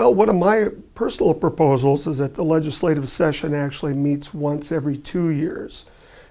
Well, one of my personal proposals is that the legislative session actually meets once every 2 years.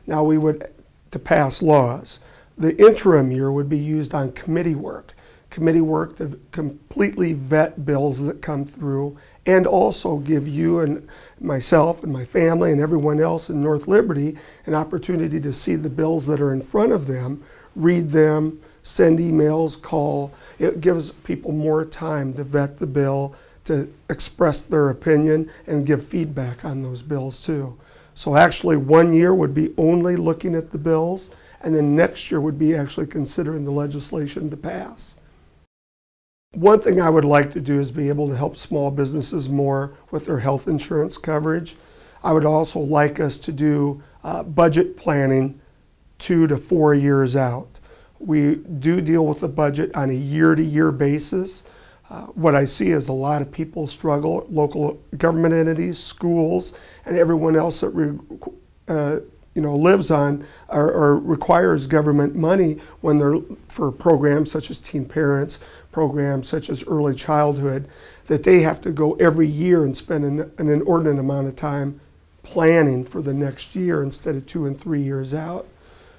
Now we would, to pass laws. The interim year would be used on committee work. Committee work to completely vet bills that come through and also give you and myself and my family and everyone else in North Liberty an opportunity to see the bills that are in front of them, read them, send emails, call. It gives people more time to vet the bill, to express their opinion and give feedback on those bills too. So actually 1 year would be only looking at the bills, and then next year would be actually considering the legislation to pass. One thing I would like to do is be able to help small businesses more with their health insurance coverage. I would also like us to do budget planning 2 to 4 years out. We do deal with the budget on a year-to-year basis. What I see is a lot of people struggle, local government entities, schools, and everyone else that lives on or requires government money when they're for programs such as Teen Parents, programs such as Early Childhood, that they have to go every year and spend an inordinate amount of time planning for the next year instead of 2 and 3 years out.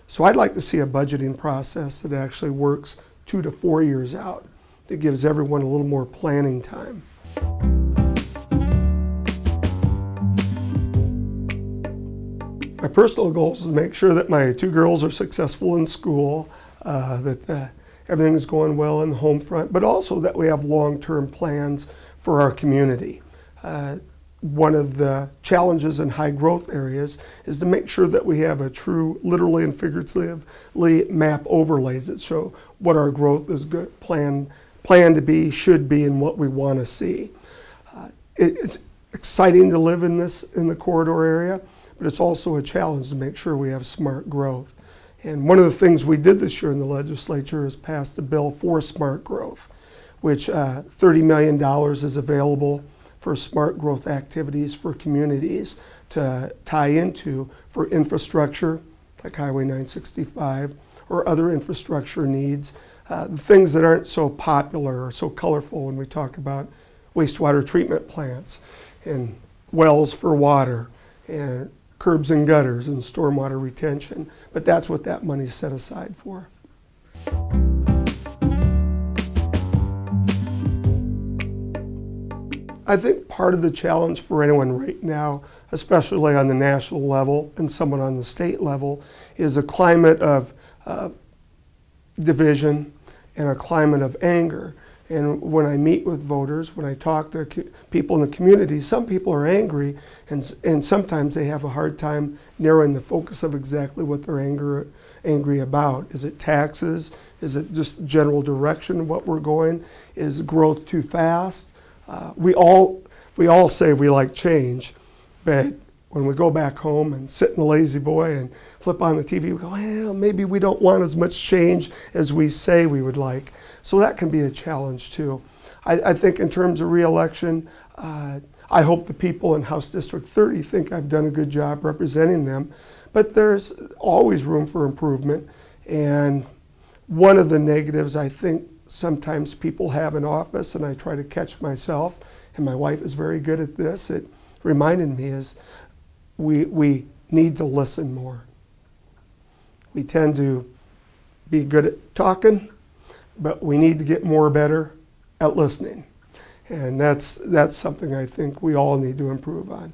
So I'd like to see a budgeting process that actually works 2 to 4 years out, that gives everyone a little more planning time. My personal goal is to make sure that my 2 girls are successful in school, that everything is going well in the home front, but also that we have long-term plans for our community. One of the challenges in high growth areas is to make sure that we have a true, literally and figuratively, map overlays that show what our growth is planned to be, should be, and what we want to see. It's exciting to live in the corridor area, but it's also a challenge to make sure we have smart growth. And one of the things we did this year in the legislature is passed a bill for smart growth, which $30 million is available for smart growth activities for communities to tie into for infrastructure, like Highway 965, or other infrastructure needs, things that aren't so popular or so colorful when we talk about wastewater treatment plants and wells for water and curbs and gutters and stormwater retention. But that's what that money's set aside for. I think part of the challenge for anyone right now, especially on the national level and somewhat on the state level, is a climate of division and a climate of anger. And when I meet with voters, when I talk to people in the community, some people are angry, and sometimes they have a hard time narrowing the focus of exactly what they're angry about. Is it taxes? Is it just general direction of what we're going? Is growth too fast? We all say we like change, but when we go back home and sit in the lazy boy and flip on the TV, we go, well, maybe we don't want as much change as we say we would like. So that can be a challenge too. I think in terms of re-election, I hope the people in House District 30 think I've done a good job representing them, but there's always room for improvement. And one of the negatives I think sometimes people have in office, and I try to catch myself, and my wife is very good at this, it reminded me, is we need to listen more. We tend to be good at talking, but we need to get better at listening. And that's something I think we all need to improve on.